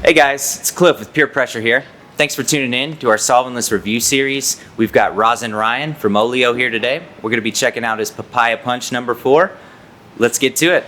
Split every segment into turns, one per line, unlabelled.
Hey guys, it's Cliff with PurePressure here. Thanks for tuning in to our Solventless review series. We've got Rosin Ryan from Olio here today. We're going to be checking out his Papaya Punch number 4. Let's get to it.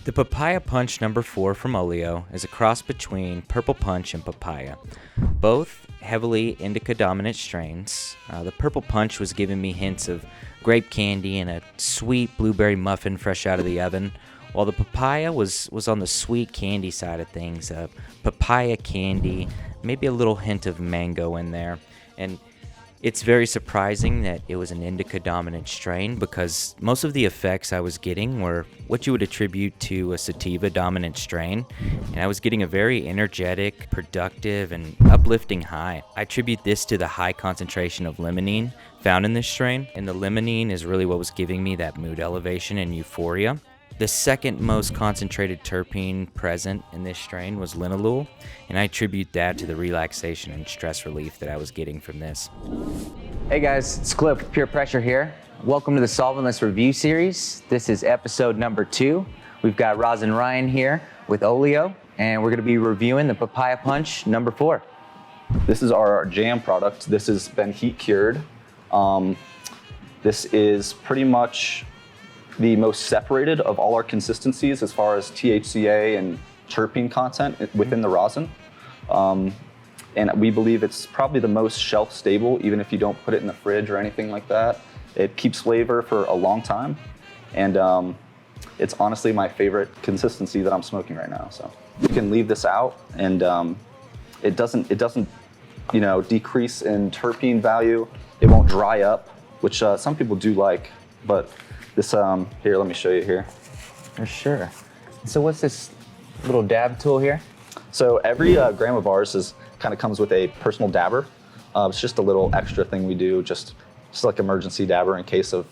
The Papaya Punch number 4 from Olio is a cross between Purple Punch and Papaya, both heavily indica dominant strains. The Purple Punch was giving me hints of grape candy and a sweet blueberry muffin fresh out of the oven, while the Papaya was on the sweet candy side of things. Papaya candy, maybe a little hint of mango in there. And it's very surprising that it was an indica dominant strain, because most of the effects I was getting were what you would attribute to a sativa dominant strain, and I was getting a very energetic, productive, and uplifting high. I attribute this to the high concentration of limonene found in this strain, and the limonene is really what was giving me that mood elevation and euphoria. The second most concentrated terpene present in this strain was linalool, and I attribute that to the relaxation and stress relief that I was getting from this. Hey guys, it's Cliff with PurePressure here. Welcome to the Solventless review series. This is episode number 2. We've got Rosin Ryan here with Olio, and we're going to be reviewing the Papaya Punch number 4.
This is our jam product. This has been heat cured. This is pretty much the most separated of all our consistencies as far as THCA and terpene content within the rosin. And we believe it's probably the most shelf stable, even if you don't put it in the fridge or anything like that. It keeps flavor for a long time. And it's honestly my favorite consistency that I'm smoking right now. So you can leave this out, and it doesn't decrease in terpene value. It won't dry up, which some people do like, but this, here, let me show you here.
For sure. So what's this little dab tool here?
So every gram of ours kind of comes with a personal dabber. It's just a little extra thing we do, just like emergency dabber in case of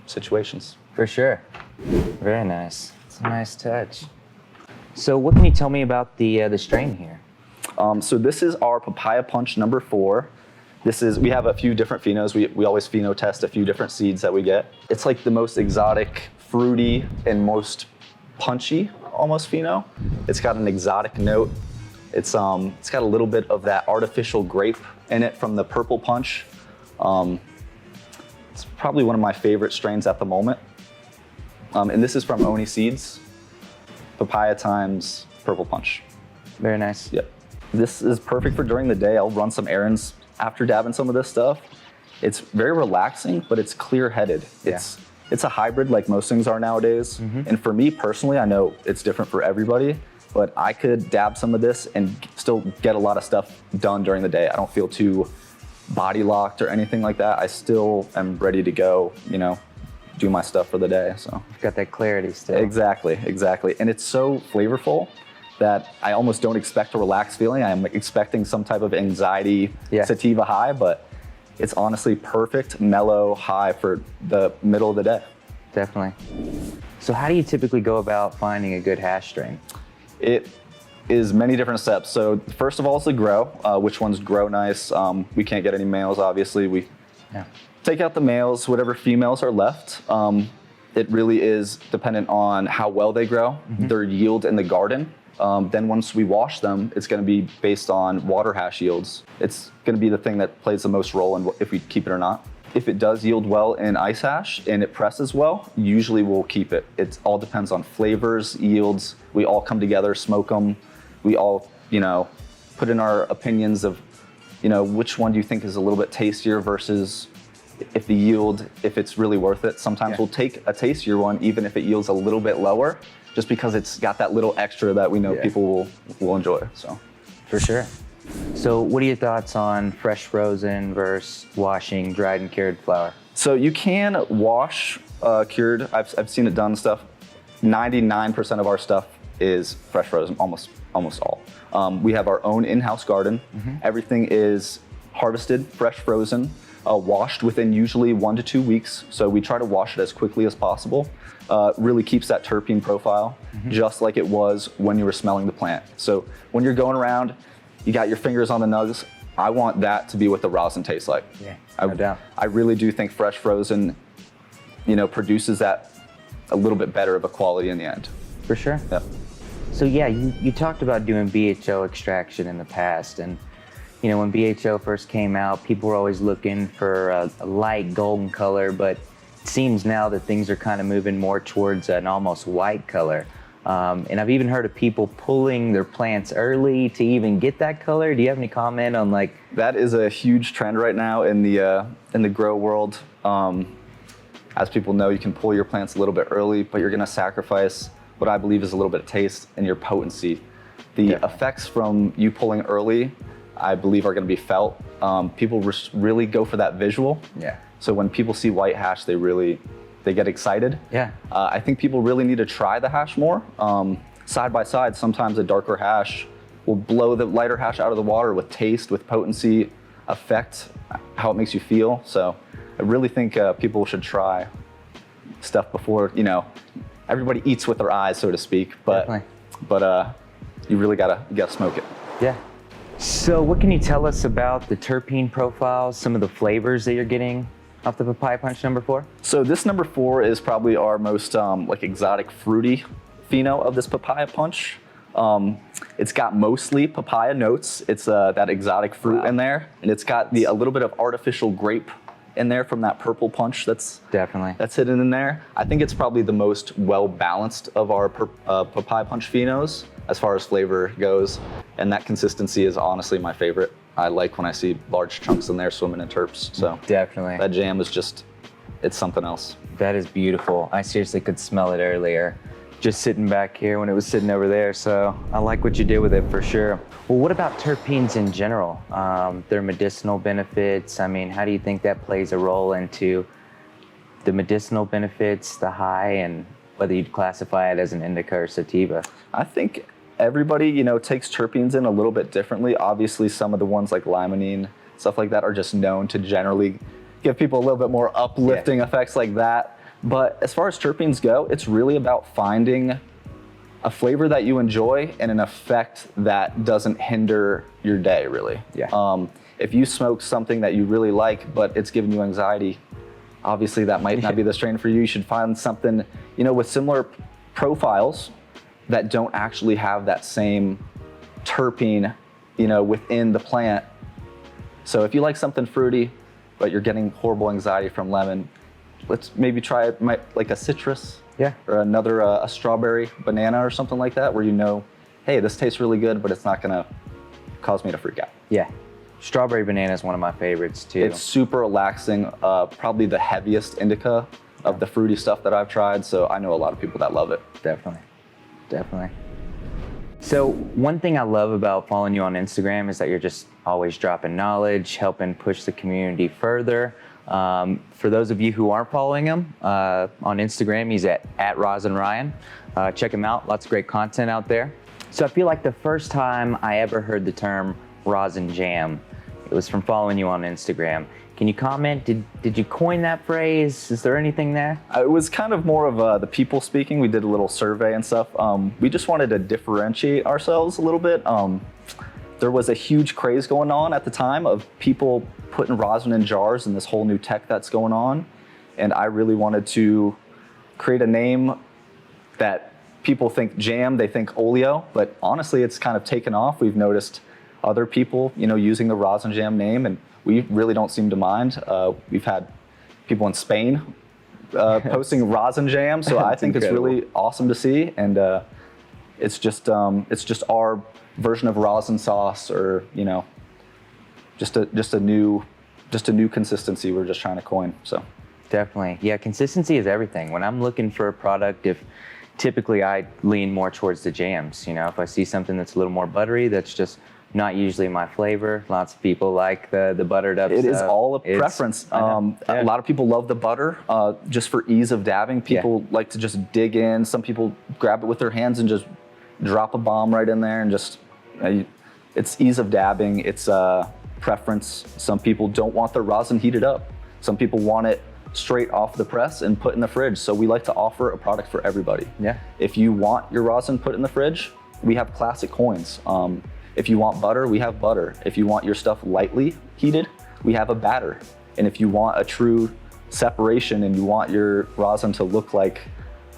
situations.
For sure. Very nice. It's a nice touch. So what can you tell me about the strain here?
So this is our Papaya Punch number 4. We have a few different phenos. We always pheno test a few different seeds that we get. It's like the most exotic, fruity, and most punchy almost pheno. It's got an exotic note. It's got a little bit of that artificial grape in it from the Purple Punch. It's probably one of my favorite strains at the moment. And this is from Oni Seeds, Papaya times Purple Punch.
Very nice.
Yep. This is perfect for during the day. I'll run some errands after dabbing some of this stuff. It's very relaxing, but it's clear-headed.
Yeah.
It's a hybrid like most things are nowadays. Mm-hmm. And for me personally, I know it's different for everybody, but I could dab some of this and still get a lot of stuff done during the day. I don't feel too body locked or anything like that. I still am ready to go, do my stuff for the day. So
you've got that clarity still.
Exactly. And it's so flavorful that I almost don't expect a relaxed feeling. I'm expecting some type of anxiety sativa high, but it's honestly perfect mellow high for the middle of the day.
Definitely. So how do you typically go about finding a good hash strain?
It is many different steps. So first of all, it's the grow. Which ones grow nice? We can't get any males, obviously. We take out the males, whatever females are left. It really is dependent on how well they grow, their yield in the garden. Then once we wash them, it's going to be based on water hash yields. It's going to be the thing that plays the most role in if we keep it or not. If it does yield well in ice hash and it presses well, usually we'll keep it. It all depends on flavors, yields. We all come together, smoke them. We all, put in our opinions of, which one do you think is a little bit tastier versus if the yield, if it's really worth it. Sometimes we'll take a tastier one, even if it yields a little bit lower, just because it's got that little extra that we know people will enjoy. So,
for sure. So what are your thoughts on fresh rosin versus washing dried and cured flower?
So you can wash cured. I've seen it done stuff. 99% of our stuff is fresh rosin, almost all. We have our own in-house garden. Everything is harvested, fresh frozen. washed within usually 1 to 2 weeks. So we try to wash it as quickly as possible. Really keeps that terpene profile just like it was when you were smelling the plant. So when you're going around, you got your fingers on the nugs. I want that to be what the rosin tastes like.
Yeah, no doubt.
I really do think fresh frozen, produces that a little bit better of a quality in the end.
For sure.
Yeah.
So yeah, you talked about doing BHO extraction in the past, and when BHO first came out, people were always looking for a light golden color, but it seems now that things are kind of moving more towards an almost white color. And I've even heard of people pulling their plants early to even get that color. Do you have any comment on like?
That is a huge trend right now in the grow world. As people know, you can pull your plants a little bit early, but you're going to sacrifice what I believe is a little bit of taste and your potency. The effects from you pulling early, I believe, are going to be felt. People really go for that visual.
Yeah.
So when people see white hash, they get excited.
Yeah.
I think people really need to try the hash more. Side by side, sometimes a darker hash will blow the lighter hash out of the water with taste, with potency, effect, how it makes you feel. So I really think people should try stuff before, everybody eats with their eyes, so to speak, but you really gotta smoke it.
Yeah. So what can you tell us about the terpene profiles, some of the flavors that you're getting off the Papaya Punch number 4?
So this number 4 is probably our most exotic fruity pheno of this Papaya Punch. It's got mostly papaya notes. It's that exotic fruit in there, and it's got a little bit of artificial grape in there from that purple punch that's hidden in there. I think it's probably the most well-balanced of our Papaya Punch phenos as far as flavor goes, and that consistency is honestly my favorite. I like when I see large chunks in there swimming in terps. So
definitely,
that jam is it's something else.
That is beautiful. I seriously could smell it earlier, just sitting back here when it was sitting over there. So I like what you did with it for sure. Well, what about terpenes in general? Their medicinal benefits. I mean, how do you think that plays a role into the medicinal benefits, the high, and whether you'd classify it as an indica or sativa?
I think everybody, takes terpenes in a little bit differently. Obviously, some of the ones like limonene, stuff like that, are just known to generally give people a little bit more uplifting effects like that. But as far as terpenes go, it's really about finding a flavor that you enjoy and an effect that doesn't hinder your day, really.
Yeah.
If you smoke something that you really like, but it's giving you anxiety, obviously that might not be the strain for you. You should find something, with similar profiles that don't actually have that same terpene, within the plant. So if you like something fruity, but you're getting horrible anxiety from lemon, let's maybe try like a citrus.
Yeah.
Or another, a strawberry, banana, or something like that, where hey, this tastes really good, but it's not gonna cause me to freak out.
Yeah. Strawberry banana is one of my favorites too.
It's super relaxing, probably the heaviest indica of the fruity stuff that I've tried, so I know a lot of people that love it.
Definitely. So one thing I love about following you on Instagram is that you're just always dropping knowledge, helping push the community further. For those of you who aren't following him, on Instagram, he's at Rosin Ryan. Check him out, lots of great content out there. So I feel like the first time I ever heard the term Rosin Jam, it was from following you on Instagram. Can you comment? Did you coin that phrase? Is there anything there?
It was kind of more of the people speaking. We did a little survey and stuff. We just wanted to differentiate ourselves a little bit. There was a huge craze going on at the time of people putting rosin in jars and this whole new tech that's going on. And I really wanted to create a name that people think jam, they think Olio, but honestly, it's kind of taken off. We've noticed other people, using the Rosin Jam name, and we really don't seem to mind. We've had people in Spain posting Rosin Jam, so I think incredible. It's really awesome to see, and it's just our version of rosin sauce, or just a new consistency we're just trying to coin. So
definitely, yeah, consistency is everything. When I'm looking for a product, typically I lean more towards the jams. If I see something that's a little more buttery, that's just not usually my flavor. Lots of people like the buttered up stuff.
It is all a preference. A lot of people love the butter just for ease of dabbing. People like to just dig in. Some people grab it with their hands and just drop a bomb right in there, and just it's ease of dabbing. It's preference. Some people don't want their rosin heated up. Some people want it straight off the press and put in the fridge. So we like to offer a product for everybody.
Yeah.
If you want your rosin put in the fridge, we have classic coins. If you want butter, we have butter. If you want your stuff lightly heated, we have a batter. And if you want a true separation and you want your rosin to look like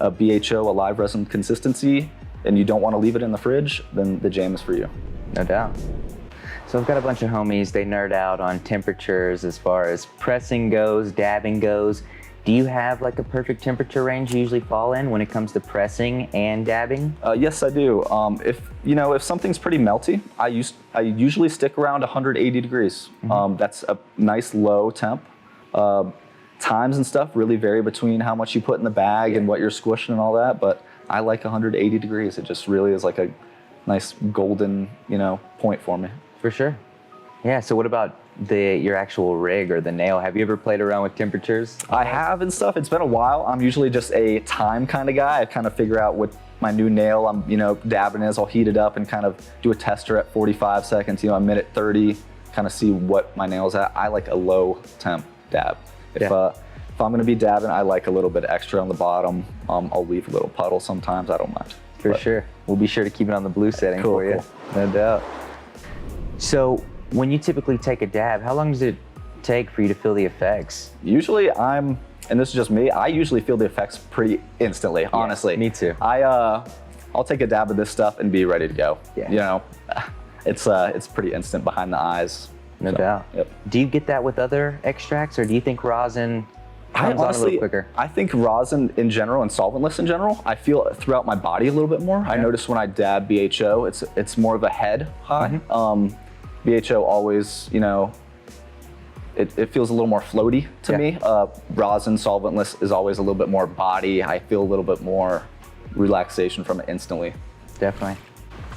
a BHO, a live resin consistency, and you don't want to leave it in the fridge, then the jam is for you.
No doubt. So I've got a bunch of homies, they nerd out on temperatures as far as pressing goes, dabbing goes. Do you have like a perfect temperature range you usually fall in when it comes to pressing and dabbing?
Yes, I do. If something's pretty melty, I usually stick around 180 degrees. That's a nice low temp. Times and stuff really vary between how much you put in the bag and what you're squishing and all that, but I like 180 degrees. It just really is like a nice golden, point for me.
For sure. Yeah, so what about your actual rig or the nail? Have you ever played around with temperatures?
I have and stuff. It's been a while. I'm usually just a time kind of guy. I kind of figure out what my new nail I'm, dabbing is. I'll heat it up and kind of do a tester at 45 seconds, a minute 30, kind of see what my nail's at. I like a low temp dab. If I'm gonna be dabbing, I like a little bit extra on the bottom. I'll leave a little puddle sometimes, I don't mind.
For sure. We'll be sure to keep it on the blue setting for you.
Cool.
No doubt. So when you typically take a dab, how long does it take for you to feel the effects?
Usually and this is just me, I usually feel the effects pretty instantly, honestly.
Me too.
I'll take a dab of this stuff and be ready to go.
Yeah.
It's pretty instant behind the eyes.
No doubt.
Yep.
Do you get that with other extracts, or do you think rosin comes on a little quicker?
I think rosin in general and solventless in general, I feel it throughout my body a little bit more. I notice when I dab BHO, it's more of a head high. BHO always, it feels a little more floaty to me. Rosin solventless is always a little bit more body. I feel a little bit more relaxation from it instantly.
Definitely.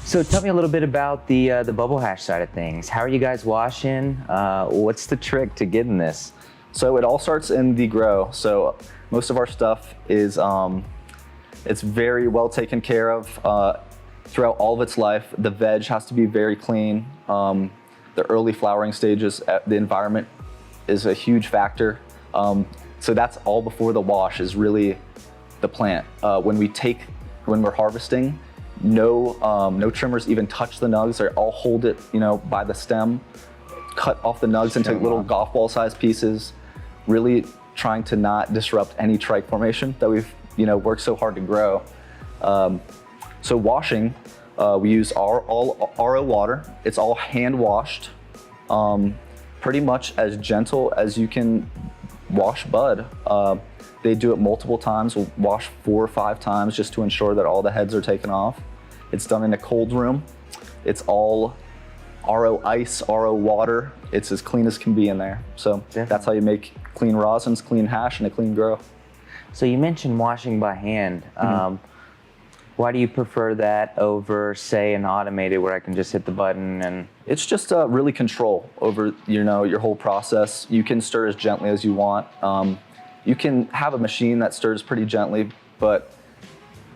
So tell me a little bit about the bubble hash side of things. How are you guys washing? What's the trick to getting this?
So it all starts in the grow. So most of our stuff is, it's very well taken care of throughout all of its life. The veg has to be very clean. The early flowering stages, the environment is a huge factor. So that's all before the wash is really the plant. When we're harvesting, no trimmers even touch the nugs. They all hold it, by the stem, cut off the nugs into little golf ball sized pieces, really trying to not disrupt any trike formation that we've, worked so hard to grow. So washing, we use all RO water. It's all hand washed, pretty much as gentle as you can wash bud. They do it multiple times. We'll wash 4 or 5 times just to ensure that all the heads are taken off. It's done in a cold room. It's all RO ice, RO water. It's as clean as can be in there. So that's how you make clean rosins, clean hash, and a clean grow.
So you mentioned washing by hand. Why do you prefer that over, say, an automated where I can just hit the button and?
It's just really control over, your whole process. You can stir as gently as you want. You can have a machine that stirs pretty gently, but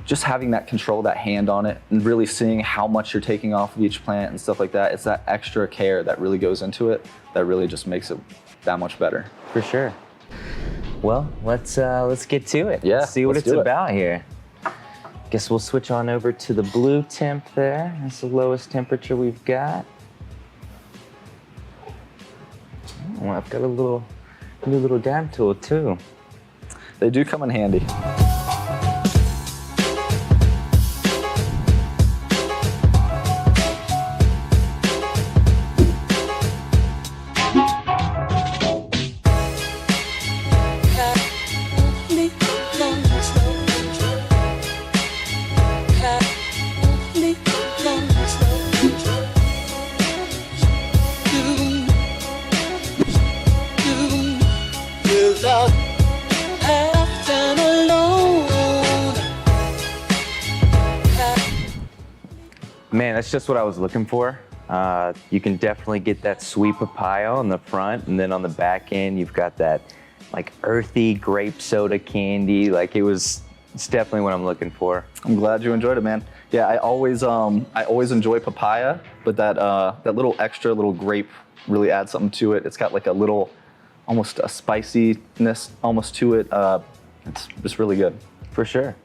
just having that control, that hand on it, and really seeing how much you're taking off of each plant and stuff like that, it's that extra care that really goes into it that really just makes it that much better.
For sure. Well, let's get to it.
Yeah,
see what it's about here. Guess we'll switch on over to the blue temp there. That's the lowest temperature we've got. Oh, I've got a new little dab tool too.
They do come in handy.
Man, that's just what I was looking for. You can definitely get that sweet papaya on the front, and then on the back end, you've got that like earthy grape soda candy. It's definitely what I'm looking for.
I'm glad you enjoyed it, man. Yeah, I always enjoy papaya, but that little extra little grape really add something to it. It's got like a little, almost a spiciness almost to it. It's just really good.
For sure.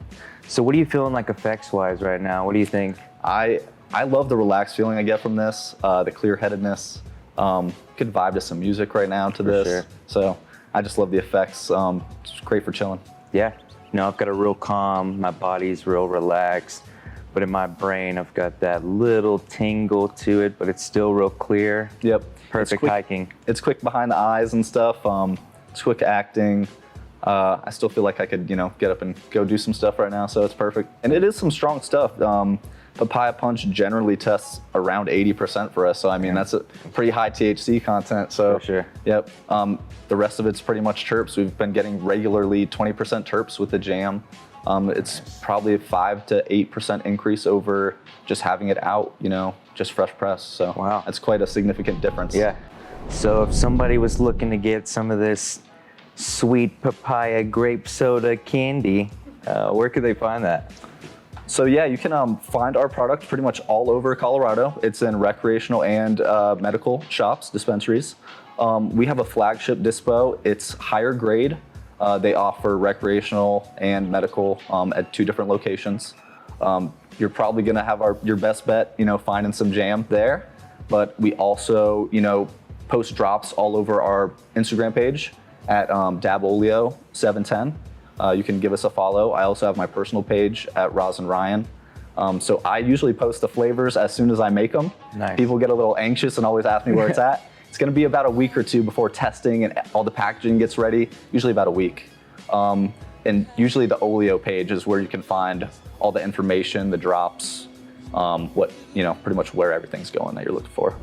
So what are you feeling like effects-wise right now? What do you think?
I love the relaxed feeling I get from this, the clear-headedness. Could vibe to some music right now to this.
Sure.
So I just love the effects. It's great for chilling.
Yeah. I've got a real calm, my body's real relaxed, but in my brain I've got that little tingle to it, but it's still real clear.
Yep.
Perfect hiking.
It's quick behind the eyes and stuff. It's quick acting. I still feel like I could, get up and go do some stuff right now, so it's perfect. And it is some strong stuff. Papaya Punch generally tests around 80% for us, so I mean that's a pretty high THC content. So
for sure.
Yep. The rest of it's pretty much terps. We've been getting regularly 20% terps with the jam. It's probably a 5 to 8% increase over just having it out, just fresh press. So
wow,
that's quite a significant difference.
Yeah. So if somebody was looking to get some of this sweet papaya grape soda candy, where could they find that?
So yeah, you can find our product pretty much all over Colorado. It's in recreational and medical shops, dispensaries. We have a flagship dispo. It's higher grade. They offer recreational and medical at 2 different locations. You're probably gonna have your best bet, finding some jam there. But we also, post drops all over our Instagram page at Olio 710. You can give us a follow. I also have my personal page at Rosin Ryan. So I usually post the flavors as soon as I make them.
Nice.
People get a little anxious and always ask me where it's at. It's gonna be about a week or 2 before testing and all the packaging gets ready, usually about a week. And usually the Olio page is where you can find all the information, the drops, pretty much where everything's going that you're looking for.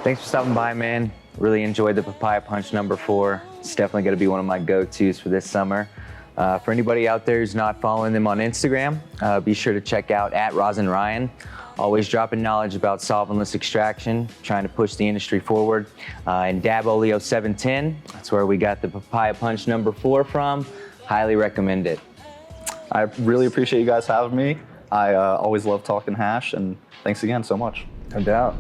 Thanks for stopping by, man. Really enjoyed the Papaya Punch number 4. It's definitely gonna be one of my go-tos for this summer. For anybody out there who's not following them on Instagram, be sure to check out at Rosin Ryan. Always dropping knowledge about solventless extraction, trying to push the industry forward. And Olio 710, that's where we got the Papaya Punch number 4 from. Highly recommend it.
I really appreciate you guys having me. I always love talking hash, and thanks again so much.
No doubt.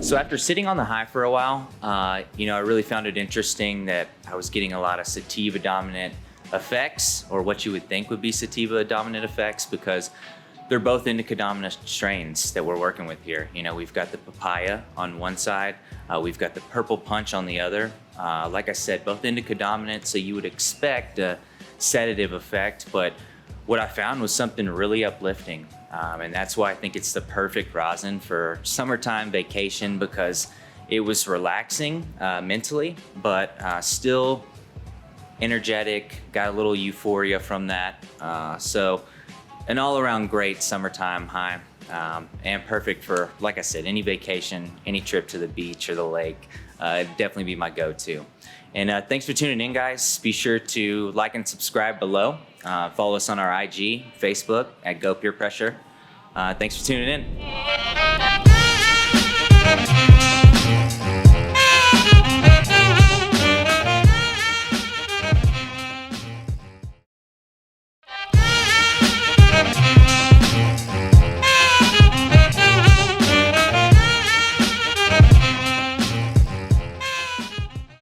So after sitting on the high for a while, I really found it interesting that I was getting a lot of sativa dominant effects, or what you would think would be sativa dominant effects, because they're both indica dominant strains that we're working with here. We've got the papaya on one side, we've got the purple punch on the other. Like I said, both indica dominant, so you would expect a sedative effect, but what I found was something really uplifting. And that's why I think it's the perfect rosin for summertime vacation, because it was relaxing mentally, but still energetic, got a little euphoria from that. So an all-around great summertime high, and perfect for, like I said, any vacation, any trip to the beach or the lake. It'd definitely be my go-to. And thanks for tuning in, guys. Be sure to like and subscribe below. Follow us on our IG, Facebook at PurePressure. Thanks for tuning in.